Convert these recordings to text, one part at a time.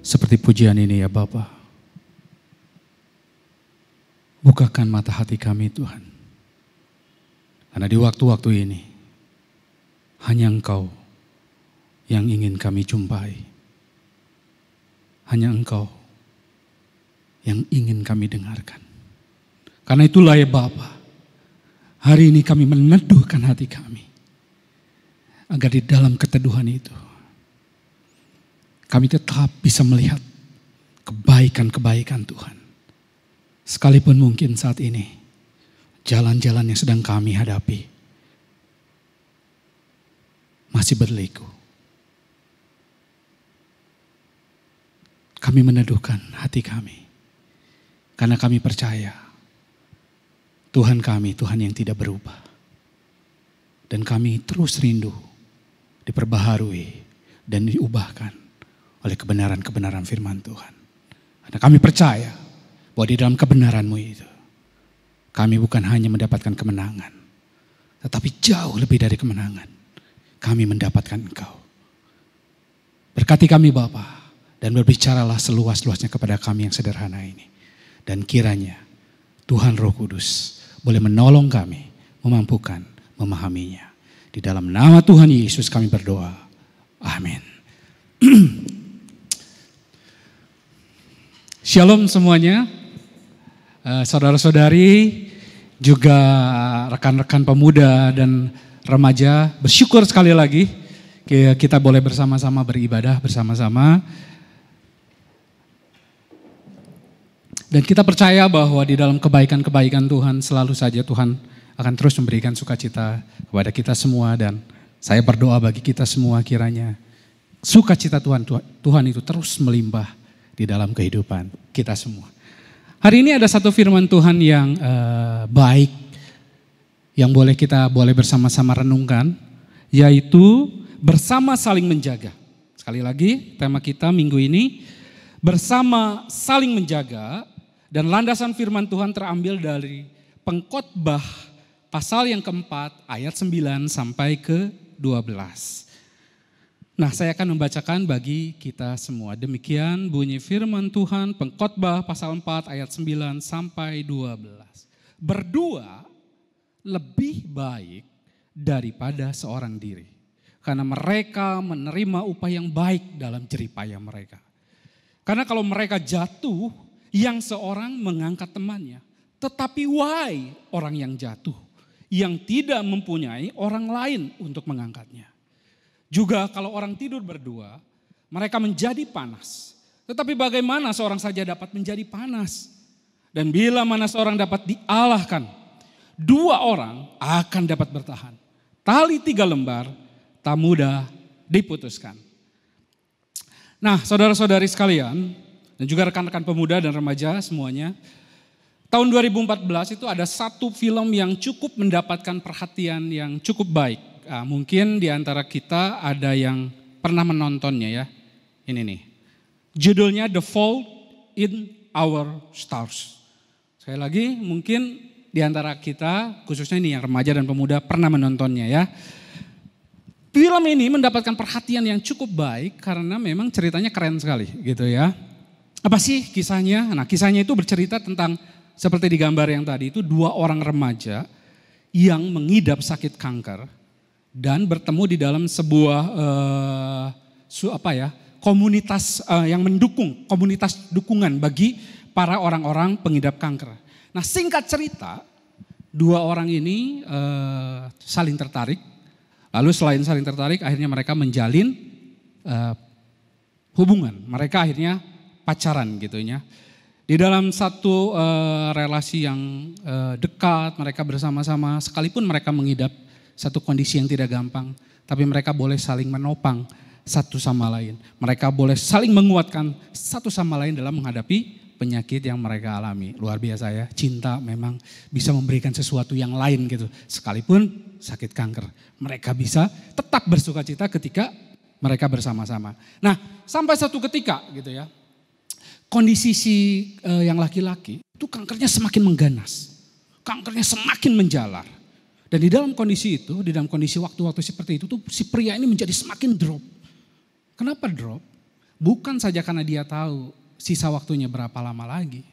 seperti pujian ini ya Bapa. Bukakan mata hati kami Tuhan. Karena di waktu-waktu ini hanya Engkau yang ingin kami jumpai. Hanya Engkau yang ingin kami dengarkan. Karena itulah ya Bapa, hari ini kami meneduhkan hati kami. Agar di dalam keteduhan itu kami tetap bisa melihat kebaikan-kebaikan Tuhan. Sekalipun mungkin saat ini jalan-jalan yang sedang kami hadapi masih berliku. Kami meneduhkan hati kami. Karena kami percaya Tuhan kami, Tuhan yang tidak berubah. Dan kami terus rindu diperbaharui dan diubahkan oleh kebenaran-kebenaran firman Tuhan. Karena kami percaya bahwa di dalam kebenaran-Mu itu kami bukan hanya mendapatkan kemenangan, tetapi jauh lebih dari kemenangan. Kami mendapatkan Engkau. Berkati kami Bapa, dan berbicaralah seluas-luasnya kepada kami yang sederhana ini. Dan kiranya Tuhan Roh Kudus boleh menolong kami, memampukan, memahaminya. Di dalam nama Tuhan Yesus kami berdoa. Amin. Shalom semuanya. Saudara-saudari, juga rekan-rekan pemuda dan remaja, bersyukur sekali lagi kita boleh bersama-sama beribadah bersama-sama. Dan kita percaya bahwa di dalam kebaikan-kebaikan Tuhan selalu saja Tuhan akan terus memberikan sukacita kepada kita semua. Dan saya berdoa bagi kita semua kiranya sukacita Tuhan itu terus melimpah di dalam kehidupan kita semua. Hari ini ada satu firman Tuhan yang baik yang kita boleh bersama-sama renungkan, yaitu bersama saling menjaga. Sekali lagi tema kita minggu ini bersama saling menjaga, dan landasan firman Tuhan terambil dari Pengkhotbah pasal yang keempat ayat 9 sampai ke 12. Nah, saya akan membacakan bagi kita semua. Demikian bunyi firman Tuhan, Pengkhotbah pasal 4 ayat 9 sampai 12. Berdua lebih baik daripada seorang diri, karena mereka menerima upah yang baik dalam jeripaya mereka. Karena kalau mereka jatuh, yang seorang mengangkat temannya. Tetapi wahai orang yang jatuh, yang tidak mempunyai orang lain untuk mengangkatnya. Juga kalau orang tidur berdua, mereka menjadi panas. Tetapi bagaimana seorang saja dapat menjadi panas? Dan bila mana seorang dapat dialahkan, dua orang akan dapat bertahan. Tali 3 lembar tak mudah diputuskan. Nah, saudara-saudari sekalian, dan juga rekan-rekan pemuda dan remaja semuanya, tahun 2014 itu ada satu film yang cukup mendapatkan perhatian yang cukup baik. Nah, mungkin di antara kita ada yang pernah menontonnya ya. Ini nih. Judulnya The Fault in Our Stars. Sekali lagi mungkin di antara kita, khususnya ini yang remaja dan pemuda, pernah menontonnya ya. Film ini mendapatkan perhatian yang cukup baik karena memang ceritanya keren sekali gitu ya. Apa sih kisahnya? Nah, kisahnya itu bercerita tentang seperti di gambar yang tadi itu, dua orang remaja yang mengidap sakit kanker dan bertemu di dalam sebuah komunitas yang mendukung, komunitas dukungan bagi para orang-orang pengidap kanker. Nah, singkat cerita, dua orang ini saling tertarik. Lalu selain saling tertarik, akhirnya mereka menjalin hubungan. Mereka akhirnya pacaran gitu ya. Di dalam satu relasi yang dekat, mereka bersama-sama, sekalipun mereka mengidap satu kondisi yang tidak gampang, tapi mereka boleh saling menopang satu sama lain. Mereka boleh saling menguatkan satu sama lain dalam menghadapi penyakit yang mereka alami. Luar biasa ya, cinta memang bisa memberikan sesuatu yang lain gitu. Sekalipun sakit kanker, mereka bisa tetap bersukacita ketika mereka bersama-sama. Nah, sampai satu ketika gitu ya, kondisi yang laki-laki itu kankernya semakin mengganas. Kankernya semakin menjalar. Dan di dalam kondisi itu, di dalam kondisi waktu-waktu seperti itu tuh si pria ini menjadi semakin drop. Kenapa drop? Bukan saja karena dia tahu sisa waktunya berapa lama lagi.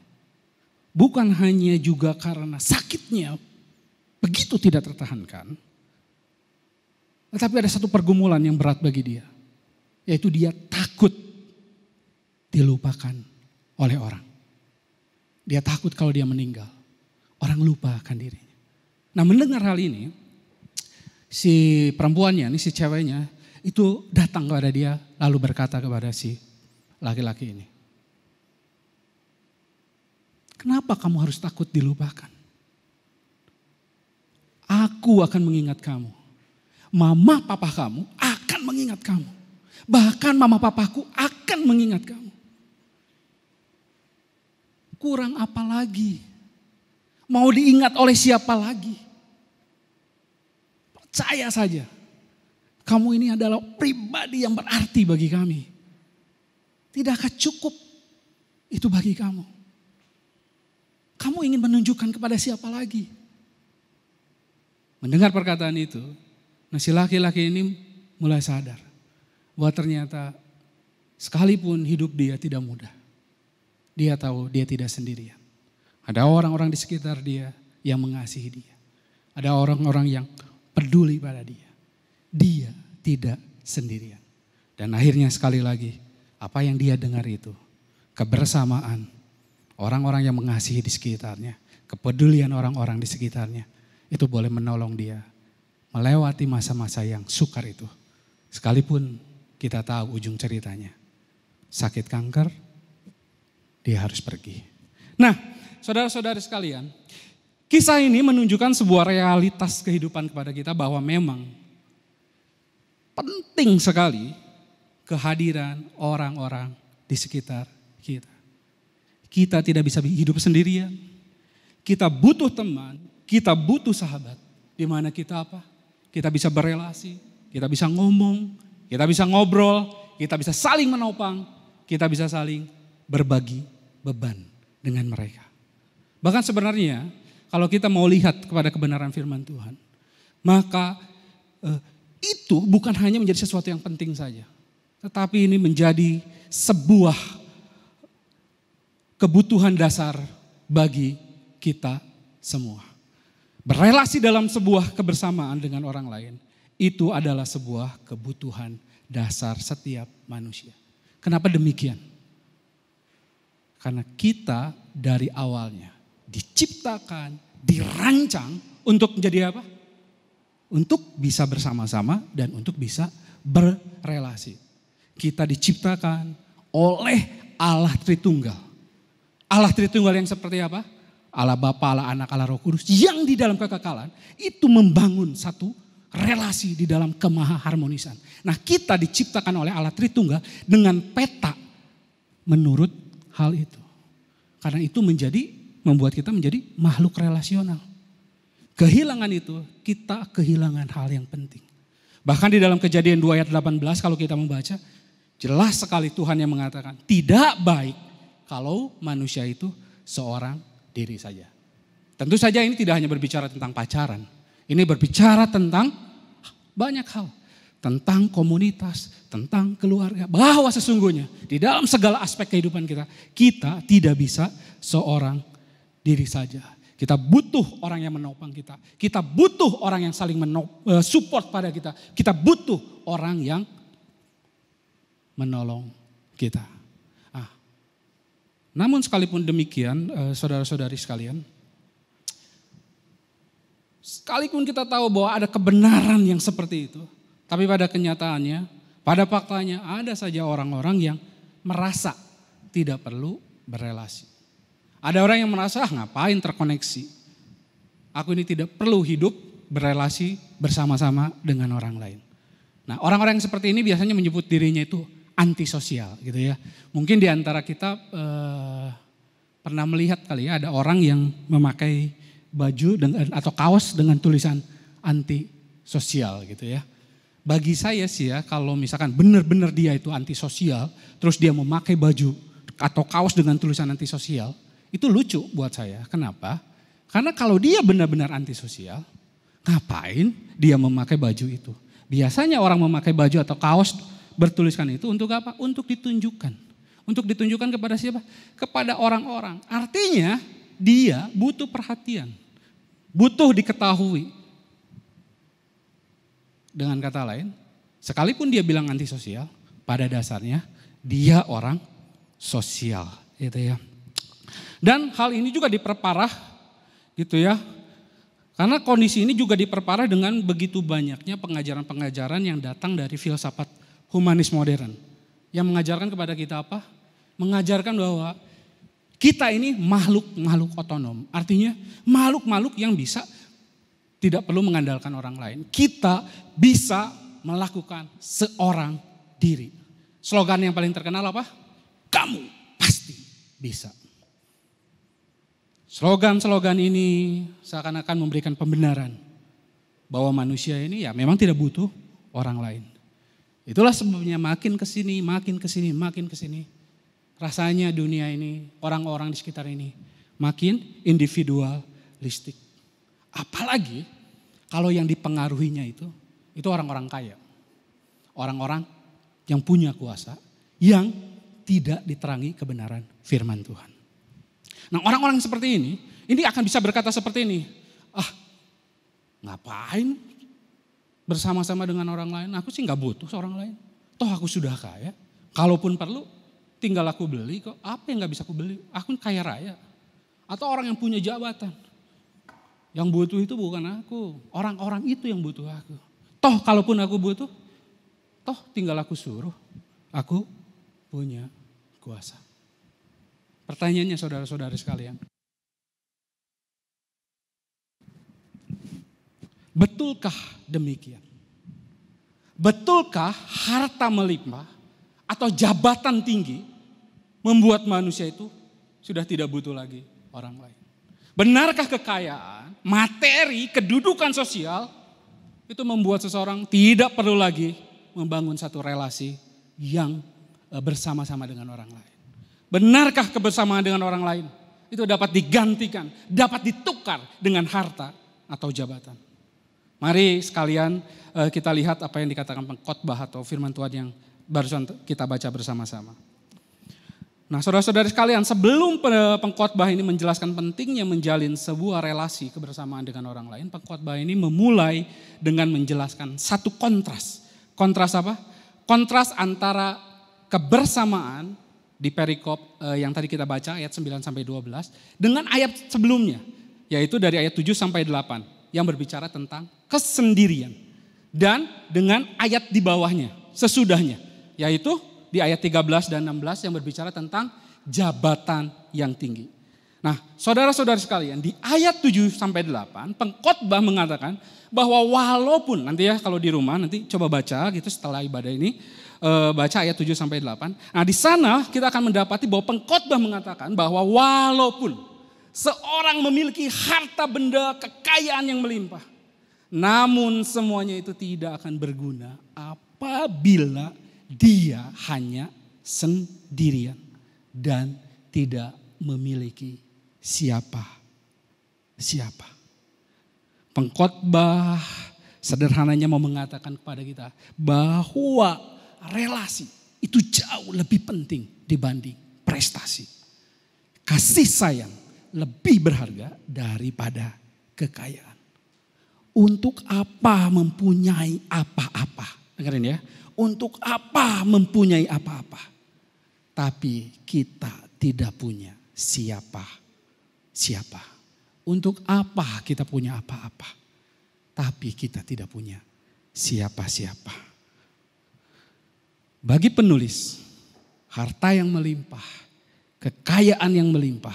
Bukan hanya juga karena sakitnya begitu tidak tertahankan. Tetapi ada satu pergumulan yang berat bagi dia. Yaitu dia takut dilupakan oleh orang. Dia takut kalau dia meninggal, orang lupa akan dirinya. Nah, mendengar hal ini, si perempuannya, si ceweknya, itu datang kepada dia lalu berkata kepada si laki-laki ini. Kenapa kamu harus takut dilupakan? Aku akan mengingat kamu. Mama papa kamu akan mengingat kamu. Bahkan mama papaku akan mengingat kamu. Kurang apa lagi? Mau diingat oleh siapa lagi? Percaya saja. Kamu ini adalah pribadi yang berarti bagi kami. Tidakkah cukup itu bagi kamu? Kamu ingin menunjukkan kepada siapa lagi? Mendengar perkataan itu, nah si laki-laki ini mulai sadar bahwa ternyata sekalipun hidup dia tidak mudah, dia tahu dia tidak sendirian. Ada orang-orang di sekitar dia yang mengasihi dia. Ada orang-orang yang peduli pada dia. Dia tidak sendirian. Dan akhirnya sekali lagi, apa yang dia dengar itu, kebersamaan orang-orang yang mengasihi di sekitarnya, kepedulian orang-orang di sekitarnya, itu boleh menolong dia melewati masa-masa yang sukar itu. Sekalipun kita tahu ujung ceritanya, sakit kanker, dia harus pergi. Nah, saudara-saudara sekalian, kisah ini menunjukkan sebuah realitas kehidupan kepada kita bahwa memang penting sekali kehadiran orang-orang di sekitar kita. Kita tidak bisa hidup sendirian. Kita butuh teman, kita butuh sahabat. Di mana kita apa? Kita bisa berelasi, kita bisa ngomong, kita bisa ngobrol, kita bisa saling menopang, kita bisa saling berbagi beban dengan mereka. Bahkan sebenarnya kalau kita mau lihat kepada kebenaran firman Tuhan, maka itu bukan hanya menjadi sesuatu yang penting saja. Tetapi ini menjadi sebuah kebutuhan dasar bagi kita semua. Berelasi dalam sebuah kebersamaan dengan orang lain, itu adalah sebuah kebutuhan dasar setiap manusia. Kenapa demikian? Karena kita dari awalnya diciptakan, dirancang untuk menjadi apa? Untuk bisa bersama-sama dan untuk bisa berelasi. Kita diciptakan oleh Allah Tritunggal. Allah Tritunggal yang seperti apa? Allah Bapa, Allah Anak, Allah Roh Kudus yang di dalam kekekalan itu membangun satu relasi di dalam kemahaharmonisan. Nah, kita diciptakan oleh Allah Tritunggal dengan peta menurut hal itu. Karena itu membuat kita menjadi makhluk relasional. Kehilangan itu, kita kehilangan hal yang penting. Bahkan di dalam Kejadian 2 ayat 18 kalau kita membaca, jelas sekali Tuhan yang mengatakan, tidak baik kalau manusia itu seorang diri saja. Tentu saja ini tidak hanya berbicara tentang pacaran. Ini berbicara tentang banyak hal. Tentang komunitas, tentang keluarga. Bahwa sesungguhnya di dalam segala aspek kehidupan kita, kita tidak bisa seorang diri saja. Kita butuh orang yang menopang kita. Kita butuh orang yang saling support pada kita. Kita butuh orang yang menolong kita. Namun sekalipun demikian, saudara-saudari sekalian, sekalipun kita tahu bahwa ada kebenaran yang seperti itu, tapi pada kenyataannya, pada faktanya ada saja orang-orang yang merasa tidak perlu berelasi. Ada orang yang merasa ngapain terkoneksi. Aku ini tidak perlu hidup berelasi bersama-sama dengan orang lain. Nah, orang-orang yang seperti ini biasanya menyebut dirinya itu antisosial gitu ya. Mungkin di antara kita pernah melihat kali ya ada orang yang memakai baju atau kaos dengan tulisan antisosial gitu ya. Bagi saya sih ya kalau misalkan benar-benar dia itu antisosial terus dia memakai baju atau kaos dengan tulisan antisosial itu lucu buat saya. Kenapa? Karena kalau dia benar-benar antisosial ngapain dia memakai baju itu? Biasanya orang memakai baju atau kaos bertuliskan itu untuk apa? Untuk ditunjukkan. Untuk ditunjukkan kepada siapa? Kepada orang-orang. Artinya dia butuh perhatian. Butuh diketahui. Dengan kata lain, sekalipun dia bilang antisosial, pada dasarnya dia orang sosial. Gitu ya. Dan hal ini juga diperparah gitu ya. Karena kondisi ini juga diperparah dengan begitu banyaknya pengajaran-pengajaran yang datang dari filsafat humanis modern. Yang mengajarkan kepada kita apa? Mengajarkan bahwa kita ini makhluk-makhluk otonom. Artinya makhluk-makhluk yang bisa tidak perlu mengandalkan orang lain. Kita bisa melakukan seorang diri. Slogan yang paling terkenal apa? Kamu pasti bisa. Slogan-slogan ini seakan-akan memberikan pembenaran bahwa manusia ini ya memang tidak butuh orang lain. Itulah sebabnya makin kesini, rasanya dunia ini, orang-orang di sekitar ini makin individualistik. Apalagi kalau yang dipengaruhinya itu orang-orang kaya. Orang-orang yang punya kuasa, yang tidak diterangi kebenaran firman Tuhan. Nah, orang-orang seperti ini akan bisa berkata seperti ini. Ngapain bersama-sama dengan orang lain? Aku sih gak butuh seorang lain. Toh aku sudah kaya. Kalaupun perlu tinggal aku beli kok. Apa yang gak bisa aku beli? Aku kaya raya. Atau orang yang punya jabatan. Yang butuh itu bukan aku. Orang-orang itu yang butuh aku. Toh kalaupun aku butuh, toh tinggal aku suruh. Aku punya kuasa. Pertanyaannya saudara-saudara sekalian. Betulkah demikian? Betulkah harta melimpah atau jabatan tinggi membuat manusia itu sudah tidak butuh lagi orang lain? Benarkah kekayaan, materi, kedudukan sosial itu membuat seseorang tidak perlu lagi membangun satu relasi yang bersama-sama dengan orang lain? Benarkah kebersamaan dengan orang lain itu dapat digantikan, dapat ditukar dengan harta atau jabatan? Mari sekalian kita lihat apa yang dikatakan pengkhotbah atau firman Tuhan yang barusan kita baca bersama-sama. Nah, saudara-saudara sekalian, sebelum pengkhotbah ini menjelaskan pentingnya menjalin sebuah relasi kebersamaan dengan orang lain, pengkhotbah ini memulai dengan menjelaskan satu kontras. Kontras apa? Kontras antara kebersamaan di perikop yang tadi kita baca ayat 9 sampai 12 dengan ayat sebelumnya, yaitu dari ayat 7 sampai 8 yang berbicara tentang kesendirian, dan dengan ayat di bawahnya sesudahnya, yaitu di ayat 13 dan 16 yang berbicara tentang jabatan yang tinggi. Nah, saudara-saudara sekalian, di ayat 7 sampai 8 pengkhotbah mengatakan bahwa walaupun nanti ya kalau di rumah nanti coba baca gitu setelah ibadah ini, baca ayat 7 sampai 8. Nah, di sana kita akan mendapati bahwa pengkhotbah mengatakan bahwa walaupun seorang memiliki harta benda kekayaan yang melimpah, namun semuanya itu tidak akan berguna apabila dia hanya sendirian dan tidak memiliki siapa. Pengkhotbah sederhananya mau mengatakan kepada kita bahwa relasi itu jauh lebih penting dibanding prestasi. Kasih sayang lebih berharga daripada kekayaan. Untuk apa mempunyai apa-apa? Dengerin ya. Untuk apa mempunyai apa-apa? Tapi kita tidak punya siapa. Untuk apa kita punya apa-apa? Tapi kita tidak punya siapa-siapa. Bagi penulis, harta yang melimpah, kekayaan yang melimpah,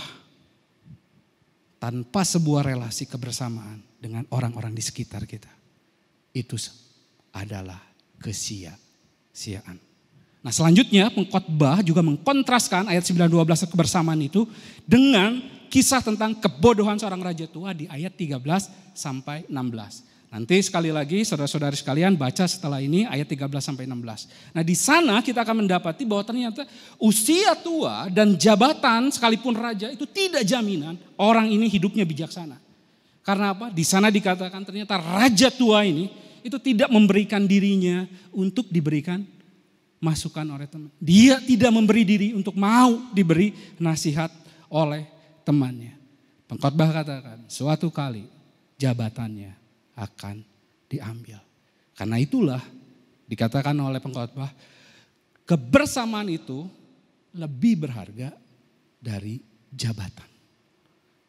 tanpa sebuah relasi kebersamaan dengan orang-orang di sekitar kita, itu adalah kesia-siaan. Nah, selanjutnya pengkhotbah juga mengkontraskan ayat 9-12 kebersamaan itu dengan kisah tentang kebodohan seorang raja tua di ayat 13 sampai 16. Nanti sekali lagi saudara-saudari sekalian baca setelah ini ayat 13 sampai 16. Nah, di sana kita akan mendapati bahwa ternyata usia tua dan jabatan sekalipun raja itu tidak jaminan orang ini hidupnya bijaksana. Karena apa? Di sana dikatakan ternyata raja tua ini itu tidak memberikan dirinya untuk diberikan masukan oleh teman. Dia tidak memberi diri untuk mau diberi nasihat oleh temannya. Pengkhotbah katakan suatu kali jabatannya akan diambil. Karena itulah dikatakan oleh pengkhotbah, kebersamaan itu lebih berharga dari jabatan.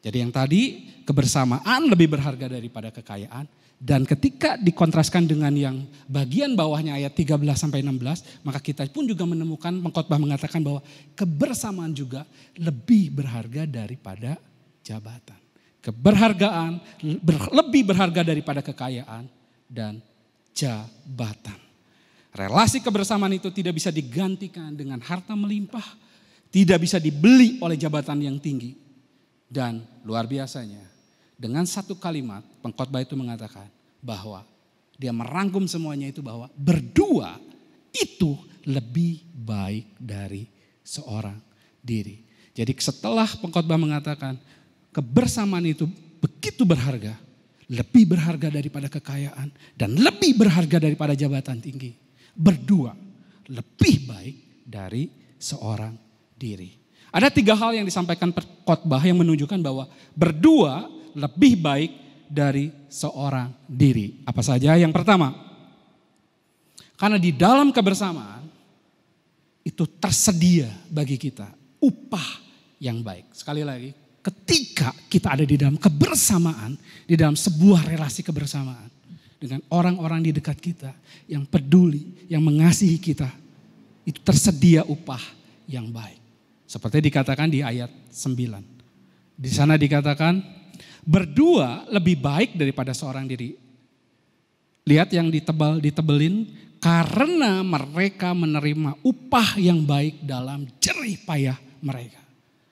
Jadi yang tadi kebersamaan lebih berharga daripada kekayaan. Dan ketika dikontraskan dengan yang bagian bawahnya ayat 13 sampai 16, maka kita pun juga menemukan pengkhotbah mengatakan bahwa kebersamaan juga lebih berharga daripada jabatan. Keberhargaan lebih berharga daripada kekayaan dan jabatan. Relasi kebersamaan itu tidak bisa digantikan dengan harta melimpah, tidak bisa dibeli oleh jabatan yang tinggi. Dan luar biasanya, dengan satu kalimat pengkhotbah itu mengatakan bahwa dia merangkum semuanya itu bahwa berdua itu lebih baik dari seorang diri. Jadi setelah pengkhotbah mengatakan kebersamaan itu begitu berharga, lebih berharga daripada kekayaan dan lebih berharga daripada jabatan tinggi. Berdua lebih baik dari seorang diri. Ada 3 hal yang disampaikan pengkhotbah yang menunjukkan bahwa berdua lebih baik dari seorang diri. Apa saja? Yang pertama, karena di dalam kebersamaan itu tersedia bagi kita upah yang baik. Sekali lagi, ketika kita ada di dalam kebersamaan, di dalam sebuah relasi kebersamaan dengan orang-orang di dekat kita yang peduli, yang mengasihi kita, itu tersedia upah yang baik. Seperti dikatakan di ayat 9. Di sana dikatakan berdua lebih baik daripada seorang diri. Lihat yang ditebelin, karena mereka menerima upah yang baik dalam jerih payah mereka.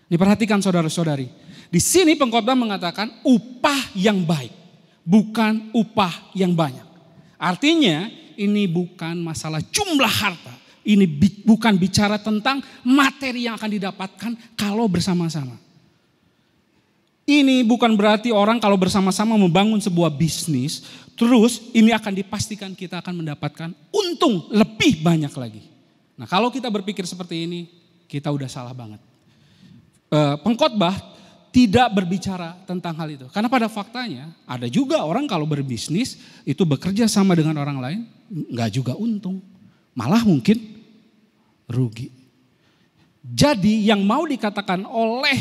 Diperhatikan saudara-saudari. Di sini pengkhotbah mengatakan upah yang baik, bukan upah yang banyak. Artinya ini bukan masalah jumlah harta. Ini bukan bicara tentang materi yang akan didapatkan kalau bersama-sama. Ini bukan berarti orang kalau bersama-sama membangun sebuah bisnis, terus ini akan dipastikan kita akan mendapatkan untung lebih banyak lagi. Nah kalau kita berpikir seperti ini, kita udah salah banget. Pengkhotbah tidak berbicara tentang hal itu. Karena pada faktanya ada juga orang kalau berbisnis itu bekerja sama dengan orang lain, enggak juga untung. Malah mungkin rugi. Jadi yang mau dikatakan oleh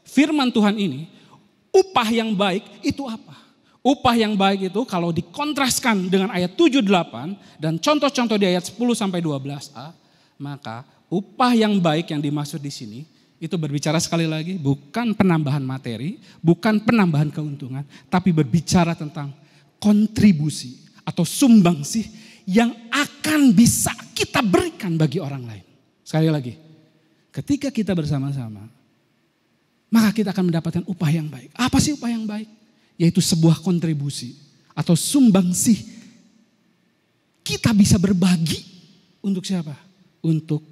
firman Tuhan ini, upah yang baik itu apa? Upah yang baik itu kalau dikontraskan dengan ayat 7-8 dan contoh-contoh di ayat 10-12a, maka upah yang baik yang dimaksud di sini itu berbicara sekali lagi bukan penambahan materi, bukan penambahan keuntungan, tapi berbicara tentang kontribusi atau sumbangsih yang akan bisa kita berikan bagi orang lain. Sekali lagi, ketika kita bersama-sama, maka kita akan mendapatkan upah yang baik. Apa sih upah yang baik? Yaitu sebuah kontribusi atau sumbangsih. Kita bisa berbagi untuk siapa? Untuk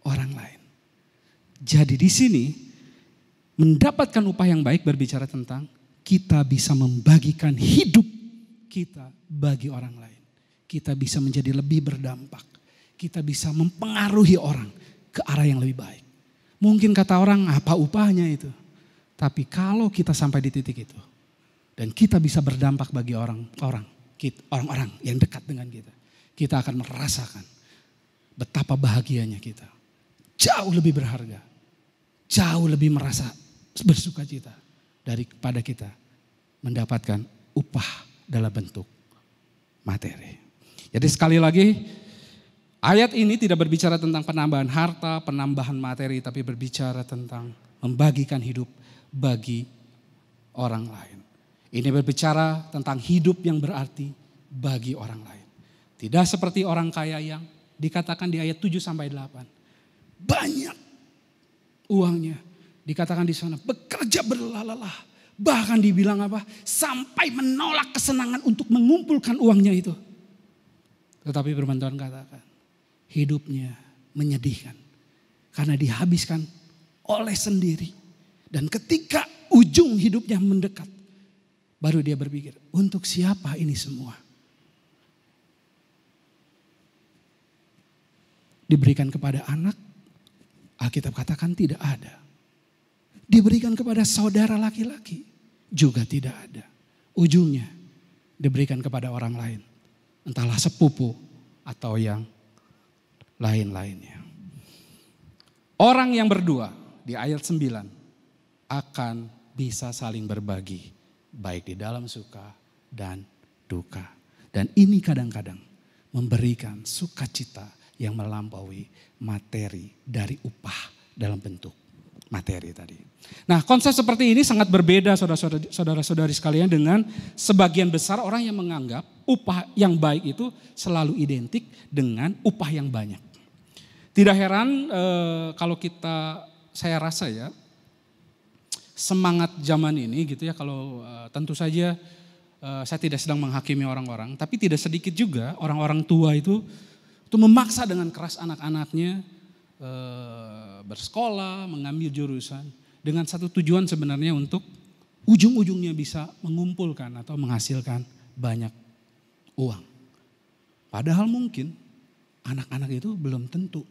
orang lain. Jadi di sini mendapatkan upah yang baik berbicara tentang kita bisa membagikan hidup kita bagi orang lain. Kita bisa menjadi lebih berdampak. Kita bisa mempengaruhi orang ke arah yang lebih baik. Mungkin kata orang apa upahnya itu. Tapi kalau kita sampai di titik itu. Dan kita bisa berdampak bagi orang-orang yang dekat dengan kita. Kita akan merasakan betapa bahagianya kita. Jauh lebih berharga. Jauh lebih merasa bersuka cita. Daripada kita mendapatkan upah dalam bentuk materi. Jadi sekali lagi, ayat ini tidak berbicara tentang penambahan harta, penambahan materi, tapi berbicara tentang membagikan hidup bagi orang lain. Ini berbicara tentang hidup yang berarti bagi orang lain. Tidak seperti orang kaya yang dikatakan di ayat 7-8. Banyak uangnya, dikatakan di sana bekerja berlelah-lelah. Bahkan dibilang apa? Sampai menolak kesenangan untuk mengumpulkan uangnya itu. Tetapi firman Tuhan katakan, hidupnya menyedihkan. Karena dihabiskan oleh sendiri. Dan ketika ujung hidupnya mendekat, baru dia berpikir, untuk siapa ini semua? Diberikan kepada anak, Alkitab katakan tidak ada. Diberikan kepada saudara laki-laki, juga tidak ada. Ujungnya diberikan kepada orang lain. Entahlah sepupu atau yang lain-lainnya. Orang yang berdua di ayat 9 akan bisa saling berbagi. Baik di dalam suka dan duka. Dan ini kadang-kadang memberikan sukacita yang melampaui materi dari upah dalam bentuk materi tadi. Nah, konsep seperti ini sangat berbeda saudara-saudari sekalian dengan sebagian besar orang yang menganggap upah yang baik itu selalu identik dengan upah yang banyak. Tidak heran kalau saya rasa ya, semangat zaman ini gitu ya, kalau tentu saja saya tidak sedang menghakimi orang-orang, tapi tidak sedikit juga orang-orang tua itu memaksa dengan keras anak-anaknya bersekolah, mengambil jurusan dengan satu tujuan sebenarnya untuk ujung-ujungnya bisa mengumpulkan atau menghasilkan banyak uang. Padahal mungkin anak-anak itu belum tentu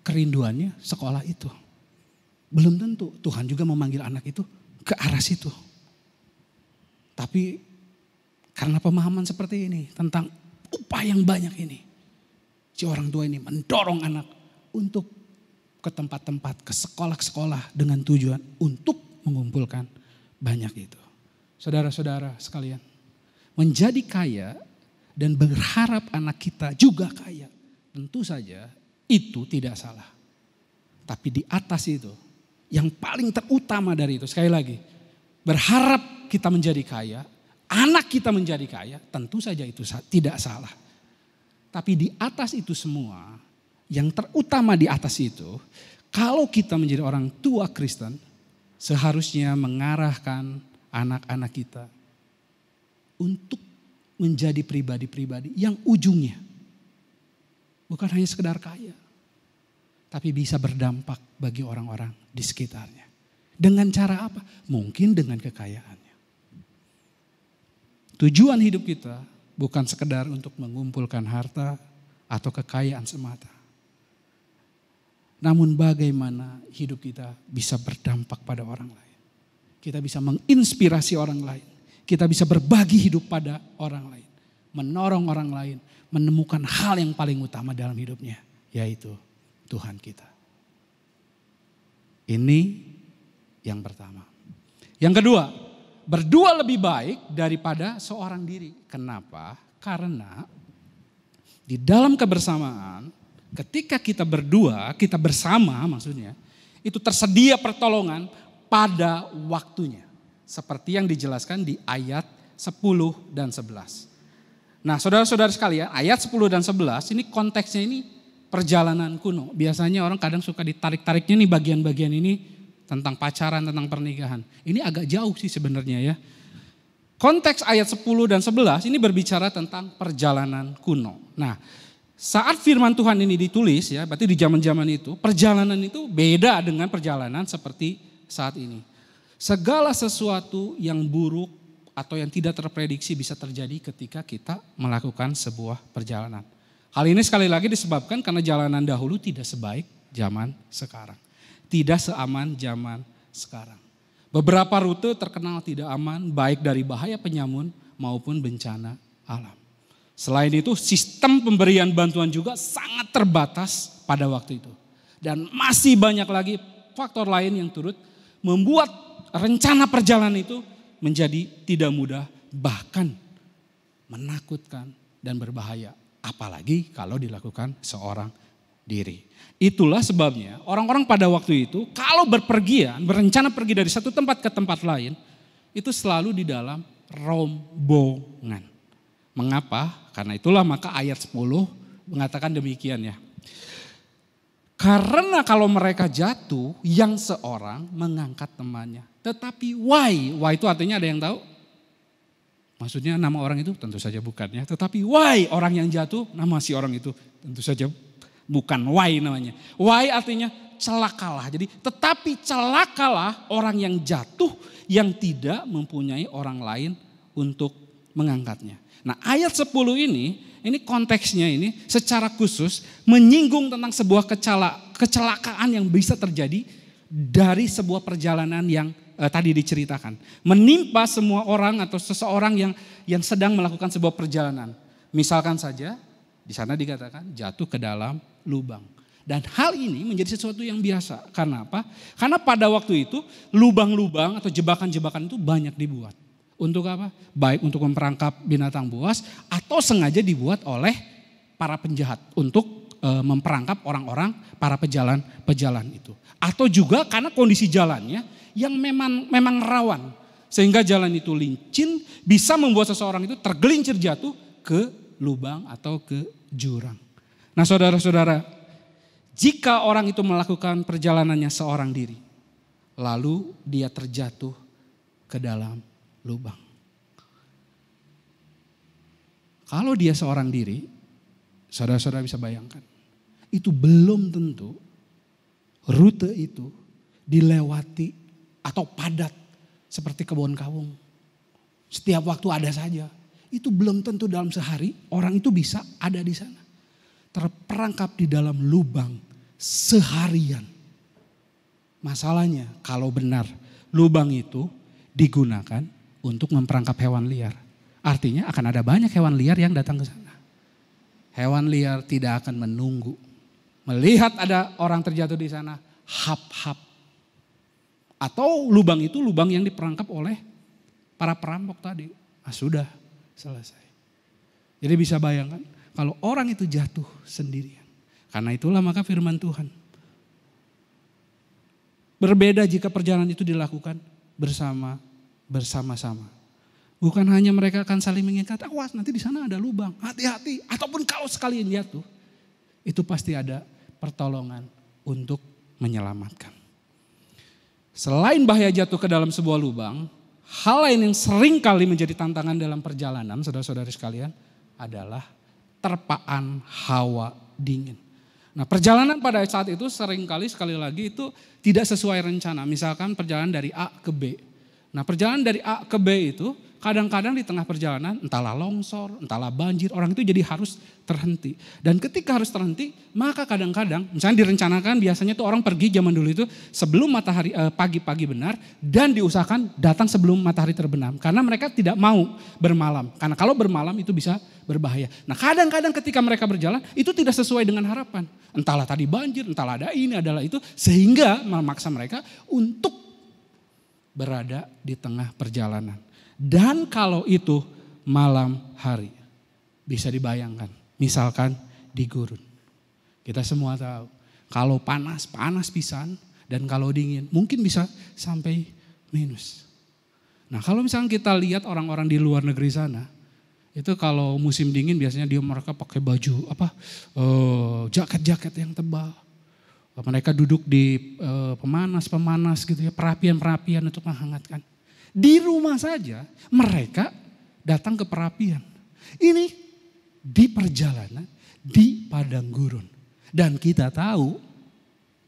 kerinduannya sekolah itu. Belum tentu Tuhan juga memanggil anak itu ke arah situ. Tapi karena pemahaman seperti ini tentang upah yang banyak ini, si orang tua ini mendorong anak untuk ke tempat-tempat, ke sekolah-sekolah dengan tujuan untuk mengumpulkan banyak itu. Saudara-saudara sekalian, menjadi kaya dan berharap anak kita juga kaya, tentu saja itu tidak salah. Tapi di atas itu, yang paling terutama dari itu, sekali lagi, berharap kita menjadi kaya, anak kita menjadi kaya, tentu saja itu tidak salah. Tapi di atas itu semua, yang terutama di atas itu, kalau kita menjadi orang tua Kristen, seharusnya mengarahkan anak-anak kita untuk menjadi pribadi-pribadi yang ujungnya bukan hanya sekedar kaya, tapi bisa berdampak bagi orang-orang di sekitarnya. Dengan cara apa? Mungkin dengan kekayaannya. Tujuan hidup kita bukan sekedar untuk mengumpulkan harta atau kekayaan semata. Namun bagaimana hidup kita bisa berdampak pada orang lain. Kita bisa menginspirasi orang lain. Kita bisa berbagi hidup pada orang lain. Menolong orang lain. Menemukan hal yang paling utama dalam hidupnya. Yaitu Tuhan kita. Ini yang pertama. Yang kedua, berdua lebih baik daripada seorang diri. Kenapa? Karena di dalam kebersamaan, ketika kita berdua, kita bersama maksudnya, itu tersedia pertolongan pada waktunya. Seperti yang dijelaskan di ayat 10 dan 11. Nah saudara-saudara sekalian, ayat 10 dan 11 ini konteksnya ini perjalanan kuno. Biasanya orang kadang suka ditarik-tariknya nih bagian-bagian ini tentang pacaran, tentang pernikahan. Ini agak jauh sih sebenarnya ya. Konteks ayat 10 dan 11 ini berbicara tentang perjalanan kuno. Nah saat firman Tuhan ini ditulis ya, berarti di zaman-zaman itu perjalanan itu beda dengan perjalanan seperti saat ini. Segala sesuatu yang buruk atau yang tidak terprediksi bisa terjadi ketika kita melakukan sebuah perjalanan. Hal ini sekali lagi disebabkan karena jalanan dahulu tidak sebaik zaman sekarang. Tidak seaman zaman sekarang. Beberapa rute terkenal tidak aman baik dari bahaya penyamun maupun bencana alam. Selain itu sistem pemberian bantuan juga sangat terbatas pada waktu itu. Dan masih banyak lagi faktor lain yang turut membuat rencana perjalanan itu menjadi tidak mudah, bahkan menakutkan dan berbahaya. Apalagi kalau dilakukan seorang diri. Itulah sebabnya orang-orang pada waktu itu kalau berpergian, berencana pergi dari satu tempat ke tempat lain, itu selalu di dalam rombongan. Mengapa? Karena itulah maka ayat 10 mengatakan demikian ya. Karena kalau mereka jatuh, yang seorang mengangkat temannya. Tetapi why itu artinya ada yang tahu? Maksudnya nama orang itu tentu saja bukan ya. Tetapi why orang yang jatuh, nama si orang itu tentu saja bukan why namanya. Why artinya celakalah. Jadi tetapi celakalah orang yang jatuh yang tidak mempunyai orang lain untuk mengangkatnya. Nah ayat 10 ini konteksnya ini secara khusus menyinggung tentang sebuah kecelakaan yang bisa terjadi dari sebuah perjalanan yang tadi diceritakan. Menimpa semua orang atau seseorang yang sedang melakukan sebuah perjalanan. Misalkan saja di sana dikatakan jatuh ke dalam lubang. Dan hal ini menjadi sesuatu yang biasa. Karena apa? Karena pada waktu itu lubang-lubang atau jebakan-jebakan itu banyak dibuat. Untuk apa? Baik untuk memperangkap binatang buas atau sengaja dibuat oleh para penjahat untuk memperangkap orang-orang para pejalan itu. Atau juga karena kondisi jalannya yang memang rawan. Sehingga jalan itu licin bisa membuat seseorang itu tergelincir jatuh ke lubang atau ke jurang. Nah saudara-saudara, jika orang itu melakukan perjalanannya seorang diri, lalu dia terjatuh ke dalam lubang. Kalau dia seorang diri, saudara-saudara bisa bayangkan, itu belum tentu rute itu dilewati atau padat seperti kebun kawung. Setiap waktu ada saja. Itu belum tentu dalam sehari orang itu bisa ada di sana. Terperangkap di dalam lubang seharian. Masalahnya kalau benar lubang itu digunakan untuk memperangkap hewan liar. Artinya akan ada banyak hewan liar yang datang ke sana. Hewan liar tidak akan menunggu. Melihat ada orang terjatuh di sana, hap-hap. Atau lubang itu lubang yang diperangkap oleh para perampok tadi. Ah, sudah selesai. Jadi bisa bayangkan kalau orang itu jatuh sendirian. Karena itulah maka firman Tuhan. Berbeda jika perjalanan itu dilakukan bersama-sama. Bukan hanya mereka akan saling mengingat, awas nanti di sana ada lubang, hati-hati. Ataupun kalau sekalian jatuh, itu pasti ada pertolongan untuk menyelamatkan. Selain bahaya jatuh ke dalam sebuah lubang, hal lain yang sering kali menjadi tantangan dalam perjalanan, saudara-saudari sekalian, adalah terpaan hawa dingin. Nah perjalanan pada saat itu seringkali sekali lagi itu tidak sesuai rencana. Misalkan perjalanan dari A ke B. Nah perjalanan dari A ke B itu kadang-kadang di tengah perjalanan entahlah longsor, entahlah banjir, orang itu jadi harus terhenti. Dan ketika harus terhenti maka kadang-kadang misalnya direncanakan biasanya tuh orang pergi zaman dulu itu sebelum matahari pagi-pagi benar dan diusahakan datang sebelum matahari terbenam. Karena mereka tidak mau bermalam. Karena kalau bermalam itu bisa berbahaya. Nah kadang-kadang ketika mereka berjalan itu tidak sesuai dengan harapan. Entahlah tadi banjir, entahlah ada ini, adalah itu. Sehingga memaksa mereka untuk berada di tengah perjalanan. Dan kalau itu malam hari. Bisa dibayangkan. Misalkan di gurun. Kita semua tahu. Kalau panas pisan. Dan kalau dingin mungkin bisa sampai minus. Nah kalau misalnya kita lihat orang-orang di luar negeri sana. Itu kalau musim dingin biasanya mereka pakai baju jaket-jaket yang tebal. Mereka duduk di pemanas gitu ya, perapian-perapian untuk menghangatkan. Di rumah saja mereka datang ke perapian. Ini di perjalanan di padang gurun. Dan kita tahu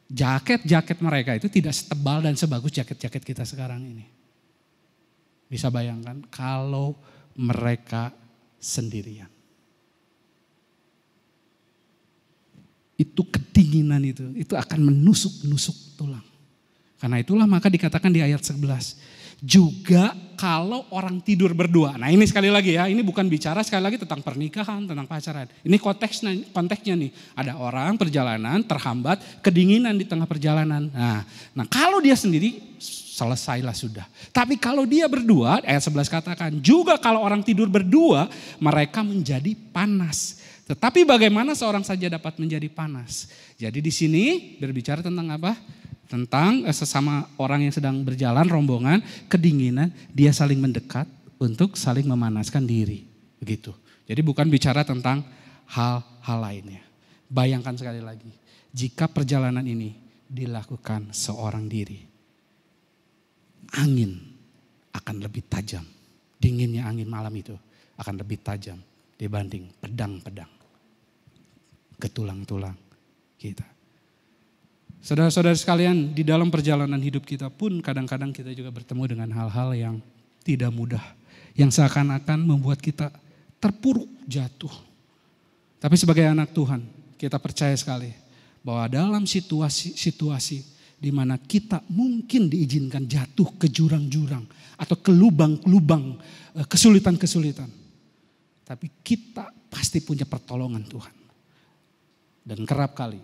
jaket-jaket mereka itu tidak setebal dan sebagus jaket-jaket kita sekarang ini. Bisa bayangkan kalau mereka sendirian. Itu kedinginan itu akan menusuk-nusuk tulang. Karena itulah maka dikatakan di ayat 11. Juga kalau orang tidur berdua. Nah ini sekali lagi ya, ini bukan bicara sekali lagi tentang pernikahan, tentang pacaran. Ini konteksnya nih, ada orang perjalanan terhambat, kedinginan di tengah perjalanan. Nah kalau dia sendiri selesailah sudah. Tapi kalau dia berdua, ayat 11 katakan, juga kalau orang tidur berdua, mereka menjadi panas. Tetapi bagaimana seorang saja dapat menjadi panas? Jadi di sini berbicara tentang apa? Tentang sesama orang yang sedang berjalan rombongan, kedinginan, dia saling mendekat untuk saling memanaskan diri. Begitu. Jadi bukan bicara tentang hal-hal lainnya. Bayangkan sekali lagi, jika perjalanan ini dilakukan seorang diri, angin akan lebih tajam. Dinginnya angin malam itu akan lebih tajam dibanding pedang-pedang ke tulang-tulang kita. Saudara-saudara sekalian, di dalam perjalanan hidup kita pun kadang-kadang kita juga bertemu dengan hal-hal yang tidak mudah, yang seakan-akan membuat kita terpuruk jatuh. Tapi sebagai anak Tuhan, kita percaya sekali bahwa dalam situasi di mana kita mungkin diizinkan jatuh ke jurang-jurang atau ke lubang-lubang kesulitan-kesulitan. Tapi kita pasti punya pertolongan Tuhan. Dan kerap kali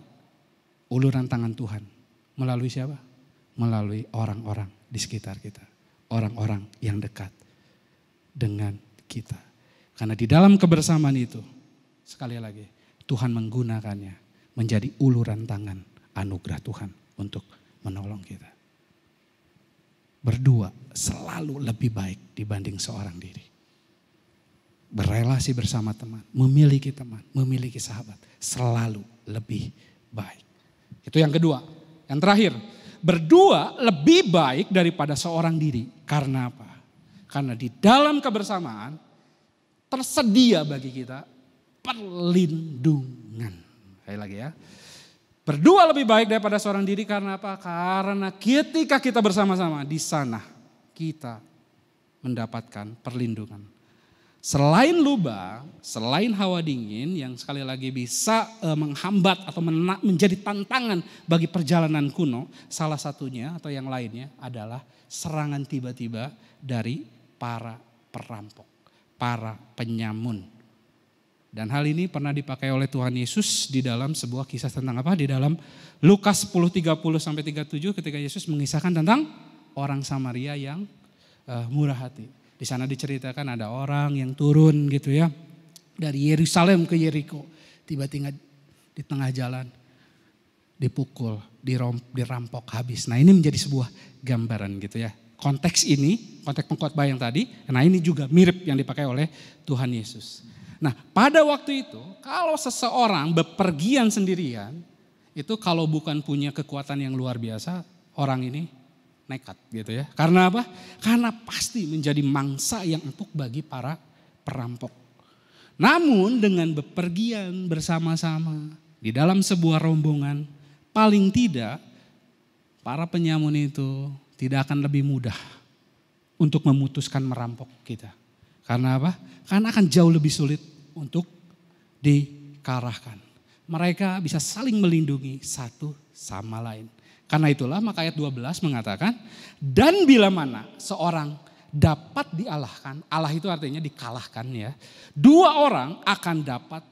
uluran tangan Tuhan melalui siapa? Melalui orang-orang di sekitar kita. Orang-orang yang dekat dengan kita. Karena di dalam kebersamaan itu, sekali lagi, Tuhan menggunakannya menjadi uluran tangan anugerah Tuhan untuk menolong kita. Berdua selalu lebih baik dibanding seorang diri. Berelasi bersama teman, memiliki sahabat, selalu lebih baik. Itu yang kedua. Yang terakhir, berdua lebih baik daripada seorang diri. Karena apa? Karena di dalam kebersamaan tersedia bagi kita perlindungan. Sekali lagi ya. Berdua lebih baik daripada seorang diri karena apa? Karena ketika kita bersama-sama di sana kita mendapatkan perlindungan. Selain lubang, selain hawa dingin yang sekali lagi bisa menghambat atau menjadi tantangan bagi perjalanan kuno, salah satunya atau yang lainnya adalah serangan tiba-tiba dari para perampok, para penyamun. Dan hal ini pernah dipakai oleh Tuhan Yesus di dalam sebuah kisah tentang apa? Di dalam Lukas 10:30-37 ketika Yesus mengisahkan tentang orang Samaria yang murah hati. Di sana diceritakan ada orang yang turun gitu ya. Dari Yerusalem ke Yeriko. Tiba-tiba di tengah jalan dipukul, dirampok habis. Nah ini menjadi sebuah gambaran gitu ya. Konteks ini, konteks pengkhotbah yang tadi, nah ini juga mirip yang dipakai oleh Tuhan Yesus. Nah pada waktu itu kalau seseorang bepergian sendirian itu kalau bukan punya kekuatan yang luar biasa orang ini nekat gitu ya. Karena apa? Karena pasti menjadi mangsa yang empuk bagi para perampok. Namun dengan bepergian bersama-sama di dalam sebuah rombongan paling tidak para penyamun itu tidak akan lebih mudah untuk memutuskan merampok kita. Karena apa? Karena akan jauh lebih sulit untuk dikalahkan. Mereka bisa saling melindungi satu sama lain. Karena itulah maka ayat 12 mengatakan, dan bila mana seorang dapat dialahkan, Allah itu artinya dikalahkan ya. Dua orang akan dapat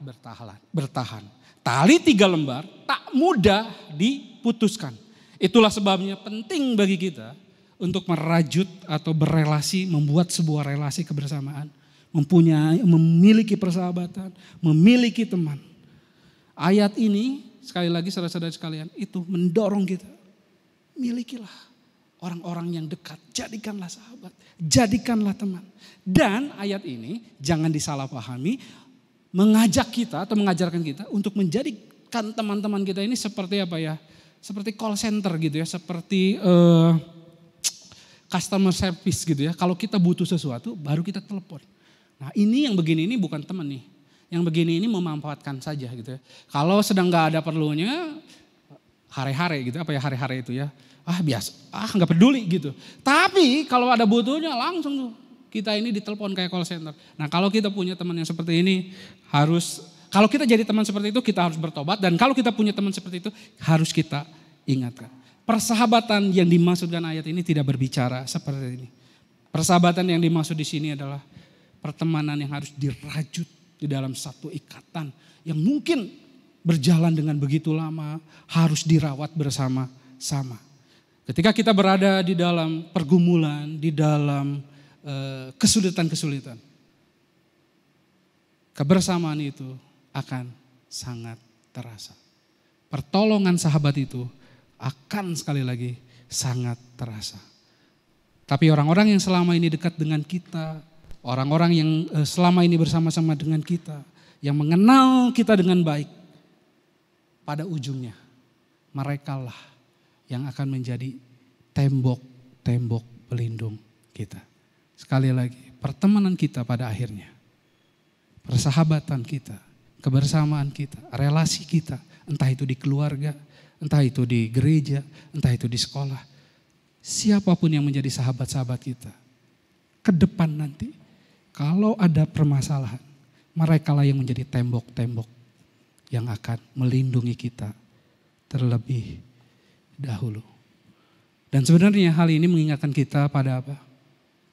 bertahan. Tali 3 lembar tak mudah diputuskan. Itulah sebabnya penting bagi kita untuk merajut atau berelasi, membuat sebuah relasi kebersamaan. Memiliki persahabatan, memiliki teman. Ayat ini sekali lagi saudara-saudara sekalian itu mendorong kita. Milikilah orang-orang yang dekat, jadikanlah sahabat, jadikanlah teman. Dan ayat ini jangan disalahpahami, mengajak kita atau mengajarkan kita untuk menjadikan teman-teman kita ini seperti apa ya? Seperti call center gitu ya, seperti customer service gitu ya. Kalau kita butuh sesuatu baru kita telepon. Nah ini yang begini ini bukan teman nih. Yang begini ini memanfaatkan saja gitu ya. Kalau sedang gak ada perlunya, hare-hare gitu, apa ya hare-hare itu ya. Biasa, gak peduli gitu. Tapi kalau ada butuhnya langsung tuh kita ini ditelepon kayak call center. Nah kalau kita punya teman yang seperti ini kalau kita jadi teman seperti itu kita harus bertobat. Dan kalau kita punya teman seperti itu harus kita ingatkan. Persahabatan yang dimaksudkan ayat ini tidak berbicara seperti ini. Persahabatan yang dimaksud di sini adalah pertemanan yang harus dirajut di dalam satu ikatan yang mungkin berjalan dengan begitu lama, harus dirawat bersama-sama. Ketika kita berada di dalam pergumulan, di dalam kesulitan-kesulitan, kebersamaan itu akan sangat terasa. Pertolongan sahabat itu akan sekali lagi sangat terasa. Tapi orang-orang yang selama ini dekat dengan kita, orang-orang yang selama ini bersama-sama dengan kita, yang mengenal kita dengan baik, pada ujungnya merekalah yang akan menjadi tembok-tembok pelindung kita. Sekali lagi, pertemanan kita pada akhirnya, persahabatan kita, kebersamaan kita, relasi kita, entah itu di keluarga, entah itu di gereja, entah itu di sekolah, siapapun yang menjadi sahabat-sahabat kita, ke depan nanti Kalau ada permasalahan, merekalah yang menjadi tembok-tembok yang akan melindungi kita terlebih dahulu. Dan sebenarnya hal ini mengingatkan kita pada apa?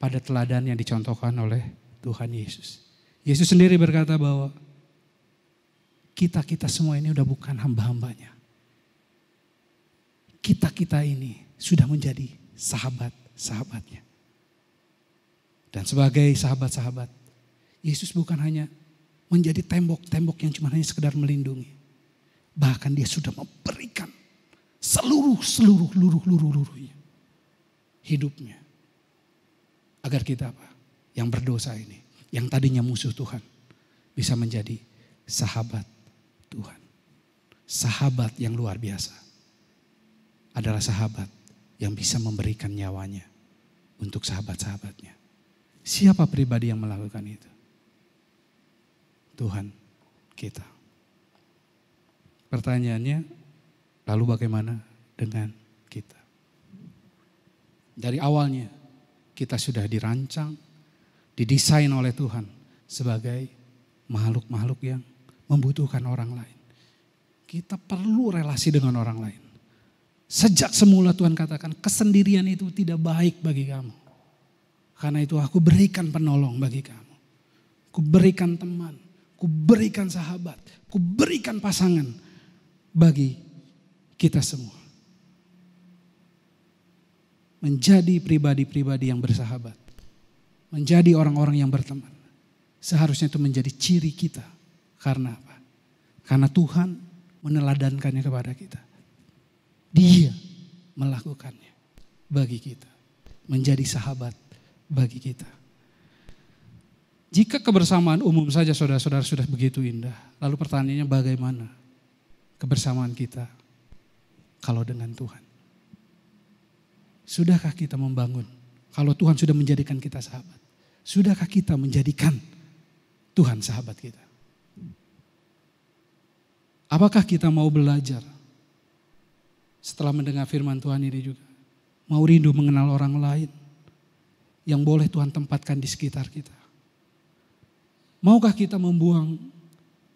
Pada teladan yang dicontohkan oleh Tuhan Yesus. Yesus sendiri berkata bahwa kita semua ini udah bukan hamba-hambanya. Kita ini sudah menjadi sahabat-sahabatnya. Dan sebagai sahabat-sahabat, Yesus bukan hanya menjadi tembok-tembok yang cuma hanya sekedar melindungi. Bahkan dia sudah memberikan seluruhnya hidupnya. Agar kita apa? Yang berdosa ini, yang tadinya musuh Tuhan, bisa menjadi sahabat Tuhan. Sahabat yang luar biasa adalah sahabat yang bisa memberikan nyawanya untuk sahabat-sahabatnya. Siapa pribadi yang melakukan itu? Tuhan kita. Pertanyaannya, lalu bagaimana dengan kita? Dari awalnya kita sudah dirancang, didesain oleh Tuhan sebagai makhluk-makhluk yang membutuhkan orang lain. Kita perlu relasi dengan orang lain. Sejak semula Tuhan katakan kesendirian itu tidak baik bagi kamu. Karena itu aku berikan penolong bagi kamu. Aku berikan teman, aku berikan sahabat, aku berikan pasangan bagi kita semua. Menjadi pribadi-pribadi yang bersahabat. Menjadi orang-orang yang berteman. Seharusnya itu menjadi ciri kita. Karena apa? Karena Tuhan meneladankannya kepada kita. Dia melakukannya bagi kita. Menjadi sahabat bagi kita. Jika kebersamaan umum saja saudara-saudara sudah begitu indah. Lalu pertanyaannya bagaimana kebersamaan kita kalau dengan Tuhan? Sudahkah kita membangun? Kalau Tuhan sudah menjadikan kita sahabat. Sudahkah kita menjadikan Tuhan sahabat kita? Apakah kita mau belajar setelah mendengar firman Tuhan ini juga? Mau rindu mengenal orang lain yang boleh Tuhan tempatkan di sekitar kita? Maukah kita membuang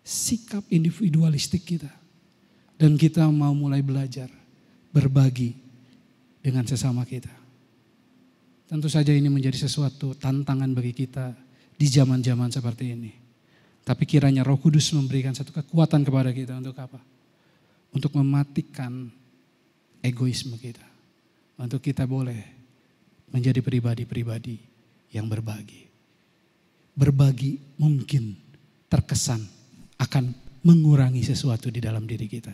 sikap individualistik kita? Dan kita mau mulai belajar berbagi dengan sesama kita. Tentu saja ini menjadi sesuatu tantangan bagi kita di zaman-zaman seperti ini. Tapi kiranya Roh Kudus memberikan satu kekuatan kepada kita untuk apa? Untuk mematikan egoisme kita. Untuk kita boleh menjadi pribadi-pribadi yang berbagi. Berbagi mungkin terkesan akan mengurangi sesuatu di dalam diri kita.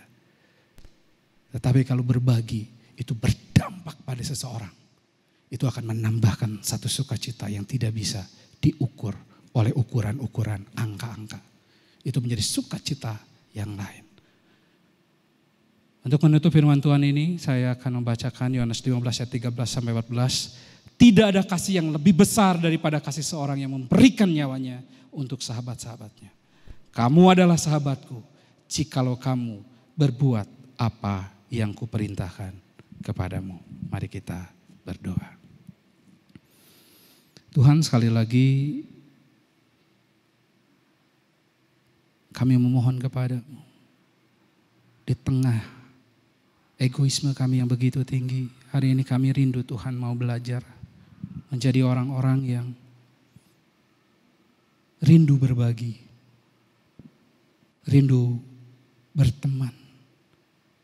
Tetapi kalau berbagi itu berdampak pada seseorang, itu akan menambahkan satu sukacita yang tidak bisa diukur oleh ukuran-ukuran angka-angka. Itu menjadi sukacita yang lain. Untuk menutup firman Tuhan ini, saya akan membacakan Yohanes 15 ayat 13 sampai 14. Tidak ada kasih yang lebih besar daripada kasih seorang yang memberikan nyawanya untuk sahabat-sahabatnya. Kamu adalah sahabatku, jikalau kamu berbuat apa yang kuperintahkan kepadamu. Mari kita berdoa. Tuhan, sekali lagi kami memohon kepadamu. Di tengah egoisme kami yang begitu tinggi, hari ini kami rindu Tuhan mau belajar menjadi orang-orang yang rindu berbagi, rindu berteman,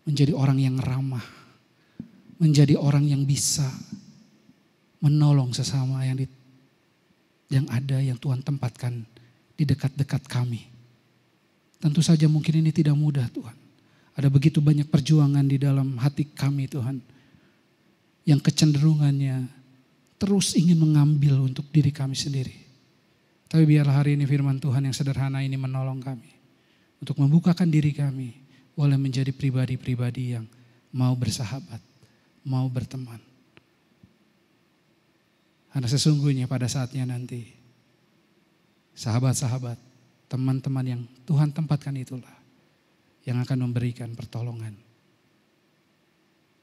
menjadi orang yang ramah, menjadi orang yang bisa menolong sesama yang ada yang Tuhan tempatkan di dekat-dekat kami. Tentu saja mungkin ini tidak mudah Tuhan. Ada begitu banyak perjuangan di dalam hati kami Tuhan. Yang kecenderungannya terus ingin mengambil untuk diri kami sendiri. Tapi biarlah hari ini firman Tuhan yang sederhana ini menolong kami. Untuk membukakan diri kami. Boleh menjadi pribadi-pribadi yang mau bersahabat. Mau berteman. Karena sesungguhnya pada saatnya nanti. Sahabat-sahabat. Teman-teman yang Tuhan tempatkan itulah yang akan memberikan pertolongan,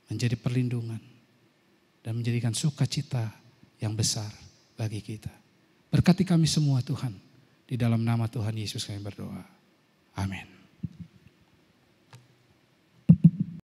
menjadi perlindungan, dan menjadikan sukacita yang besar bagi kita. Berkati kami semua Tuhan. Di dalam nama Tuhan Yesus kami berdoa. Amin.